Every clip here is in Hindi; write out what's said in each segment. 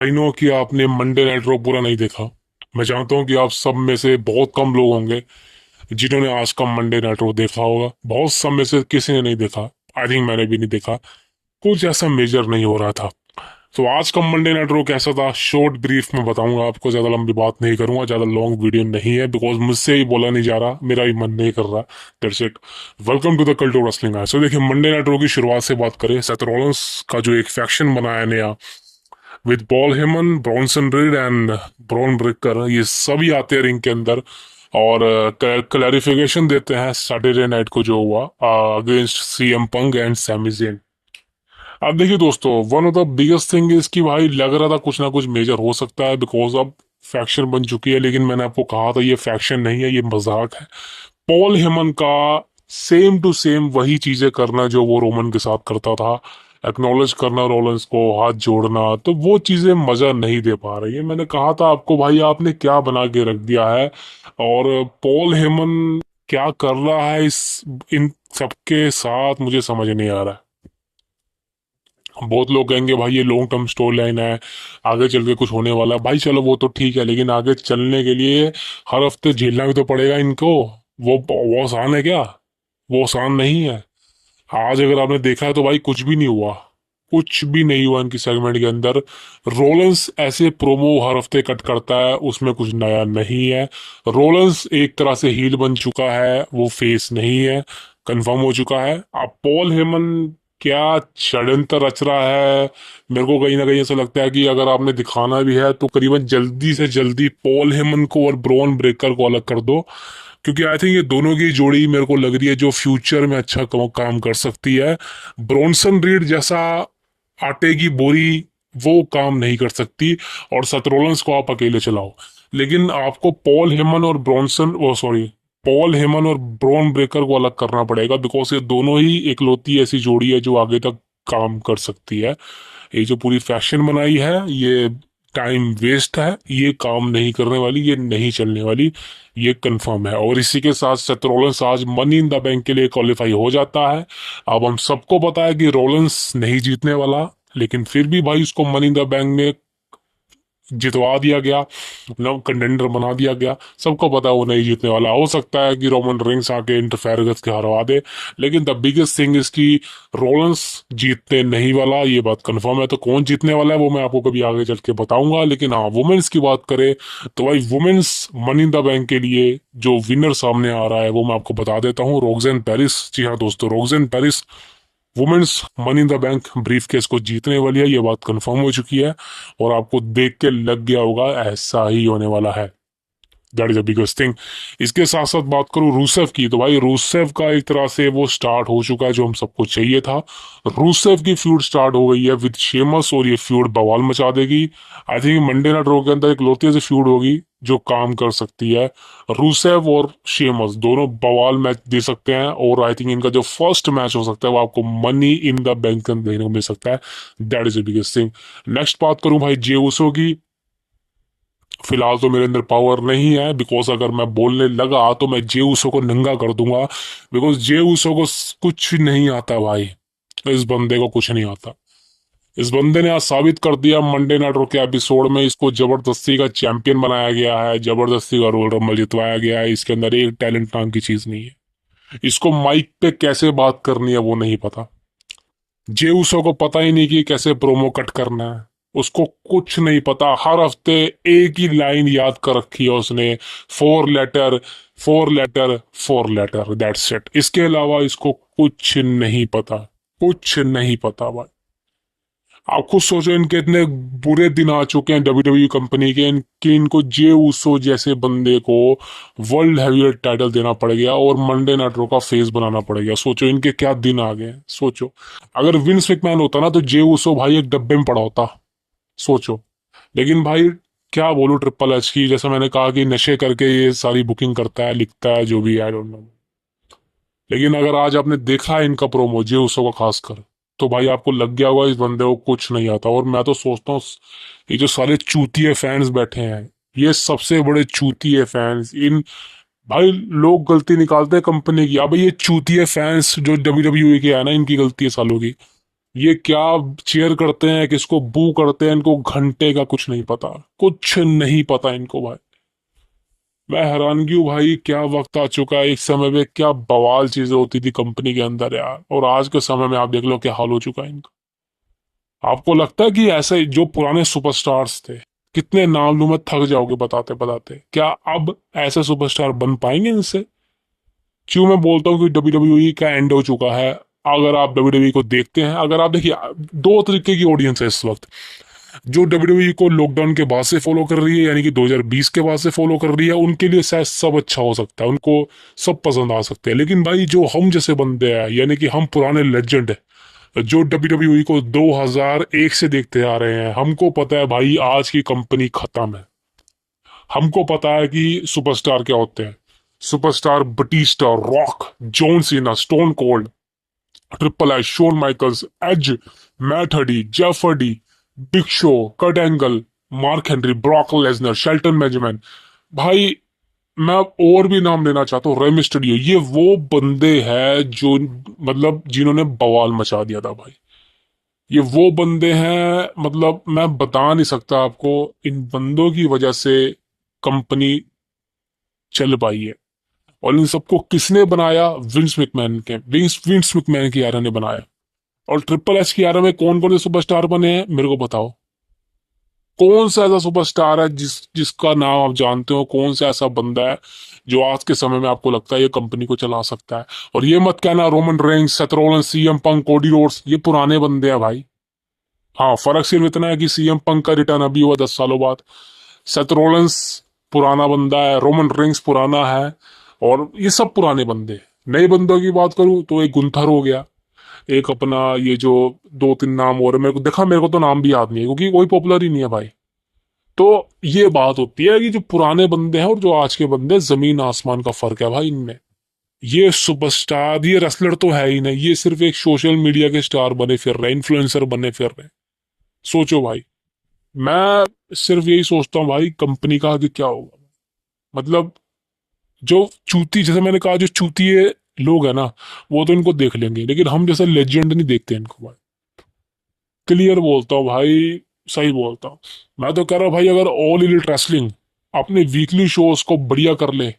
आई नो कि आपने मंडे नाइट रॉ पूरा नहीं देखा। मैं जानता हूँ कि आप सब में से बहुत कम लोग होंगे जिन्होंने आज का मंडे नाइट रॉ देखा होगा। बहुत सब में से किसी ने नहीं देखा। आई थिंक मैंने भी नहीं देखा। कुछ ऐसा मेजर नहीं हो रहा था। तो आज का मंडे नाइट रॉ कैसा था, शॉर्ट ब्रीफ में बताऊंगा आपको। ज्यादा लंबी बात नहीं करूंगा, ज्यादा लॉन्ग वीडियो नहीं है, बिकॉज मुझसे ही बोला नहीं जा रहा, मेरा भी मन नहीं कर रहा। That's it. Welcome to the cult of wrestling. So देखिए, मंडे नाइट रॉ की शुरुआत से बात करें, सेथ रॉलिंस का जो एक फैक्शन बनाया नया with Paul Heyman, Bronson read and Bron Breakker, ये सभी आते हैं रिंग के अंदर और क्लैरिफिकेशन देते हैं सैटरडे नाइट को जो हुआ अगेंस्ट सीएम पंग एंड सैमी ज़ेन। अब देखिए दोस्तों, one of the biggest thing is कि भाई लग रहा था कुछ ना कुछ मेजर हो सकता है, बिकॉज अब फैक्शन बन चुकी है। लेकिन मैंने आपको कहा था ये फैक्शन नहीं है, ये मजाक है। पॉल हेमन का सेम टू सेम वही चीजें करना जो वो रोमन के साथ करता था, एक्नॉलेज करना रोलेंस को, हाथ जोड़ना, तो वो चीजें मजा नहीं दे पा रही है। मैंने कहा था आपको भाई आपने क्या बना के रख दिया है, और पॉल हेमन क्या कर रहा है इस इन सबके साथ, मुझे समझ नहीं आ रहा है। बहुत लोग कहेंगे भाई ये लॉन्ग टर्म स्टोरी लाइन है, आगे चल के कुछ होने वाला है। भाई चलो वो तो ठीक है, लेकिन आगे चलने के लिए हर हफ्ते झेलना भी तो पड़ेगा इनको। वो आसान है क्या? वो आसान नहीं है। आज अगर आपने देखा है तो भाई कुछ भी नहीं हुआ। कुछ भी नहीं हुआ इनकी सेगमेंट के अंदर। रोलेंस ऐसे प्रोमो हर हफ्ते कट करता है, उसमें कुछ नया नहीं है। रोलेंस एक तरह से हील बन चुका है, वो फेस नहीं है, कंफर्म हो चुका है। अब पॉल हेमन क्या षड्यंत्र रच रहा है, मेरे को कहीं ना कहीं ऐसा लगता है कि अगर आपने दिखाना भी है तो करीबन जल्दी से जल्दी पॉल हेमन को और ब्रॉन ब्रेकर को अलग कर दो, क्योंकि आई थिंक ये दोनों की जोड़ी मेरे को लग रही है जो फ्यूचर में अच्छा काम कर सकती है। ब्रॉन्सन रीड जैसा आटे की बोरी वो काम नहीं कर सकती, और सथ रोलिंस को आप अकेले चलाओ। लेकिन आपको पॉल हेमन और ब्रॉन्सन, ओ सॉरी, पॉल हेमन और ब्रॉन ब्रेकर को अलग करना पड़ेगा, बिकॉज ये दोनों ही इकलौती ऐसी जोड़ी है जो आगे तक काम कर सकती है। ये जो पूरी फैशन बनाई है ये टाइम वेस्ट है, ये काम नहीं करने वाली, ये नहीं चलने वाली, ये कंफर्म है। और इसी के साथ सेथ रॉलिंस आज मनी इन द बैंक के लिए क्वालिफाई हो जाता है। अब हम सबको पता है कि रॉलिंस नहीं जीतने वाला, लेकिन फिर भी भाई उसको मनी इन द बैंक में जितवा दिया गया, मतलब कंटेंडर बना दिया गया। सबको पता है वो नहीं जीतने वाला। हो सकता है कि रोमन रिंग्स आके इंटरफेयर करके हरवा दे, लेकिन द बिगेस्ट थिंग इज की रोलेंस जीतने नहीं वाला, ये बात कंफर्म है। तो कौन जीतने वाला है वो मैं आपको कभी आगे चल के बताऊंगा। लेकिन हाँ, वुमेन्स की बात करें तो भाई women's money in the bank के लिए जो विनर सामने आ रहा है वो मैं आपको बता देता हूँ, रोक्सेन पेरिस। जी हाँ दोस्तों, Roxanne Perez women's money in the bank briefcase को जीतने वाली है, ये बात कंफर्म हो चुकी है। और आपको देख के लग गया होगा ऐसा ही होने वाला है। That is a biggest thing. इसके साथ साथ बात करूं रूसेव की, तो भाई रूसेव का एक तरह से वो स्टार्ट हो चुका है जो हम सबको चाहिए था। रूसेव की फ्यूड स्टार्ट हो गई है विद शेमस, और ये फ्यूड बवाल मचा देगी। I think Monday night raw के अंदर एक लोती सी फ्यूड होगी जो काम कर सकती है। रूसेव और शेमस दोनों बवाल मैच दे सकते हैं, और आई थिंक इनका जो फर्स्ट मैच हो सकता है वो आपको मनी इन द बैंक देखने को मिल सकता है। That is the biggest thing. Next बात करूं भाई जे उसो की। फिलहाल तो मेरे अंदर पावर नहीं है, बिकॉज अगर मैं बोलने लगा तो मैं जे उसो को नंगा कर दूंगा। बिकॉज जे उसो को कुछ नहीं आता भाई, इस बंदे को कुछ नहीं आता। इस बंदे ने आज साबित कर दिया मंडे नाइट रॉ के एपिसोड में, इसको जबरदस्ती का चैंपियन बनाया गया है, जबरदस्ती का रोयल रंबल जितवाया गया है। इसके अंदर एक टैलेंट नाम की चीज नहीं है। इसको माइक पे कैसे बात करनी है वो नहीं पता। जे उसो को पता ही नहीं कि कैसे प्रोमो कट करना है। उसको कुछ नहीं पता। हर हफ्ते एक ही लाइन याद कर रखी है उसने, four letter, four letter, four letter, that's it. इसके अलावा इसको कुछ नहीं पता, कुछ नहीं पता भाई। आप खुद सोचो, इनके इतने बुरे दिन आ चुके हैं डब्ल्यू डब्ल्यू कंपनी के, कि इनको जे उसो जैसे बंदे को वर्ल्ड हैवीवेट टाइटल देना पड़ गया और मंडे नाइट रॉ का फेस बनाना पड़ गया। सोचो इनके क्या दिन आ गए। सोचो अगर विंस मैकमैन होता ना तो जे उसो भाई एक डब्बे में पड़ा होता। सोचो। लेकिन भाई क्या बोलूं, ट्रिपल एच की, जैसा मैंने कहा कि नशे करके ये सारी बुकिंग करता है, लिखता है, जो भी, आई डोंट नो। लेकिन अगर आज आपने देखा है इनका प्रोमो जे उसो का खासकर, तो भाई आपको लग गया होगा इस बंदे को कुछ नहीं आता। और मैं तो सोचता हूँ ये जो सारे चूतिए फैंस बैठे हैं, ये सबसे बड़े चूतिए फैंस इन, भाई लोग गलती निकालते हैं कंपनी की, अब ये चूतिए फैंस जो डब्ल्यू डब्ल्यू के है ना, इनकी गलती है सालों की। ये क्या चीयर करते हैं, किसको बू करते हैं, इनको घंटे का कुछ नहीं पता, कुछ नहीं पता इनको भाई। मैं हैरानगी हूँ भाई, क्या वक्त आ चुका है। एक समय में क्या बवाल चीजें होती थी कंपनी के अंदर यार, और आज के समय में आप देख लो क्या हाल हो चुका है इनका। आपको लगता है कि ऐसे जो पुराने सुपरस्टार्स थे, कितने नाम लूं मैं, थक जाओगे बताते बताते, क्या अब ऐसे सुपरस्टार बन पाएंगे इनसे? क्यों मैं बोलता हूँ कि WWE का एंड हो चुका है। अगर आप WWE को देखते हैं, अगर आप देखिए, दो तरीके की ऑडियंस है इस वक्त। जो WWE को लॉकडाउन के बाद से फॉलो कर रही है, यानी कि 2020 के बाद से फॉलो कर रही है, उनके लिए शायद सब अच्छा हो सकता है, उनको सब पसंद आ सकते हैं। लेकिन भाई जो हम जैसे बंदे हैं, यानी कि हम पुराने लेजेंड है, जो WWE को 2001 से देखते आ रहे हैं, हमको पता है भाई आज की कंपनी खत्म है। हमको पता है कि सुपरस्टार क्या होते हैं। Superstar Batista, Rock, John Cena, Stone Cold, Triple H, Shawn Michaels, Edge, Matt Hardy, Jeff Hardy, Big Show, Kurt Angle, Mark Henry, Brock Lesnar, Shelton Benjamin. भाई मैं और भी नाम लेना चाहता हूँ, रे मिस्टीरियो। ये वो बंदे हैं जो मतलब जिन्होंने बवाल मचा दिया था भाई। ये वो बंदे हैं, मतलब मैं बता नहीं सकता आपको। इन बंदों की वजह से कंपनी चल पाई है। और इन सबको किसने बनाया? विंस मैकमैन के विंस विंस मैकमैन की एरा ने बनाया। और ट्रिपल एच की एरा में कौन कौन से सुपरस्टार बने हैं मेरे को बताओ। कौन सा ऐसा सुपरस्टार है जिसका नाम आप जानते हो? कौन सा ऐसा बंदा है जो आज के समय में आपको लगता है ये कंपनी को चला सकता है? और ये मत कहना Roman Reigns, Seth Rollins, CM Punk, Cody Rhodes ये पुराने बंदे हैं भाई। हाँ, फर्क सिर्फ इतना है कि सीएम पंक का रिटर्न अभी हुआ 10 सालों बाद। सेथ रॉलिंस पुराना बंदा है, रोमन रेंस पुराना है, और ये सब पुराने बंदे हैं। नए बंदों की बात करूं तो एक गुंथर हो गया, एक अपना ये जो दो तीन नाम और है, मेरे को देखा, मेरे को तो नाम भी याद नहीं है क्योंकि कोई पॉपुलर ही नहीं है भाई। तो ये बात होती है कि जो पुराने बंदे हैं और जो आज के बंदे, जमीन आसमान का फर्क है भाई इनमें। ये सुपरस्टार, ये रेसलर तो है ही नहीं, ये सिर्फ एक सोशल मीडिया के स्टार बने फिर रहे, इन्फ्लुएंसर बने फिर रहे। सोचो भाई, मैं सिर्फ यही सोचता हूँ भाई कंपनी का आगे क्या होगा। मतलब जो चूती, जैसे मैंने कहा, जो चूतिए लोग है ना, वो तो इनको देख लेंगे, लेकिन हम जैसे लेजेंड नहीं देखते इनको भाई। क्लियर बोलता हूँ भाई, सही बोलता हूँ। मैं तो कह रहा हूँ भाई, अगर ऑल इलीट रेसलिंग अपने वीकली शोज को बढ़िया कर ले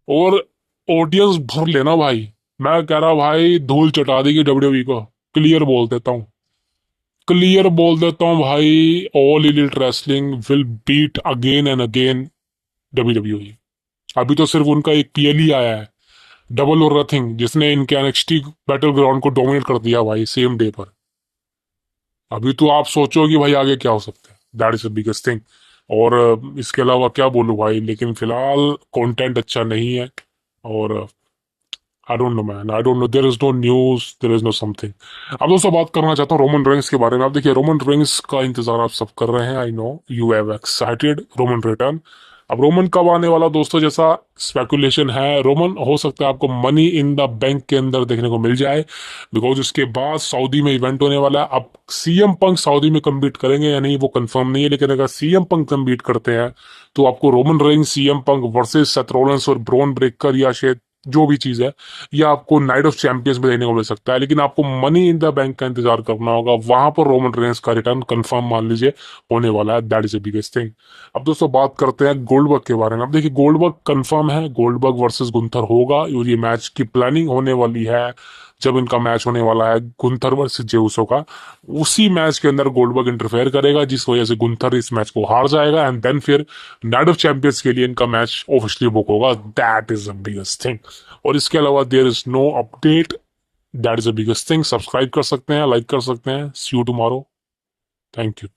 और ऑडियंस भर लेना भाई, मैं कह रहा हूँ भाई धूल चटा देगी डब्ल्यूडब्ल्यूई को। क्लियर बोल देता हूँ, क्लियर बोल देता हूँ भाई, All Elite Wrestling will beat again and again WWE. अभी तो सिर्फ उनका एक पीएल ही आया है, डबल और नथिंग, जिसने इनके एनएक्सटी बैटल ग्राउंड को डोमिनेट कर दिया भाई सेम डे पर। अभी तो आप सोचो कि भाई आगे क्या हो सकता है, that is the biggest thing. और इसके अलावा क्या बोलूं भाई, लेकिन फिलहाल कंटेंट अच्छा नहीं है। और I don't know man, I don't know, there is no news, there is no something. अब दोस्तों बात करना चाहता हूँ रोमन रेंस के बारे में। आप देखिए, रोमन रेंस का इंतजार आप सब कर रहे हैं, I know you have excited Roman return. अब रोमन कब आने वाला दोस्तों, जैसा स्पेकुलेशन है, रोमन हो सकता है आपको मनी इन द बैंक के अंदर देखने को मिल जाए, बिकॉज उसके बाद सऊदी में इवेंट होने वाला है। अब सीएम पंक सऊदी में कम्पीट करेंगे या नहीं वो कंफर्म नहीं है, लेकिन अगर सीएम पंक कम्पीट करते हैं तो आपको Roman Reigns, CM Punk versus Seth Rollins और ब्रॉन ब्रेकर, या शायद जो भी चीज है, या आपको नाइट ऑफ चैंपियंस में देखने को मिल सकता है। लेकिन आपको मनी इन द बैंक का इंतजार करना होगा, वहां पर रोमन रेंस का रिटर्न कंफर्म मान लीजिए होने वाला है। That is the biggest thing. अब दोस्तों बात करते हैं गोल्डबर्ग के बारे में। अब देखिए, गोल्डबर्ग कंफर्म है, गोल्डबर्ग वर्सेस गुंथर होगा, और ये मैच की प्लानिंग होने वाली है। जब इनका मैच होने वाला है गुंथर वर्सेस जेउसो का, उसी मैच के अंदर गोल्डबर्ग इंटरफेयर करेगा, जिस वजह से गुंथर इस मैच को हार जाएगा, एंड देन फिर नाइट ऑफ चैंपियंस के लिए इनका मैच ऑफिशियली बुक होगा। That is the biggest thing. और इसके अलावा there is no update. That is the biggest thing. Subscribe कर सकते हैं, लाइक कर सकते हैं। See you tomorrow. Thank you.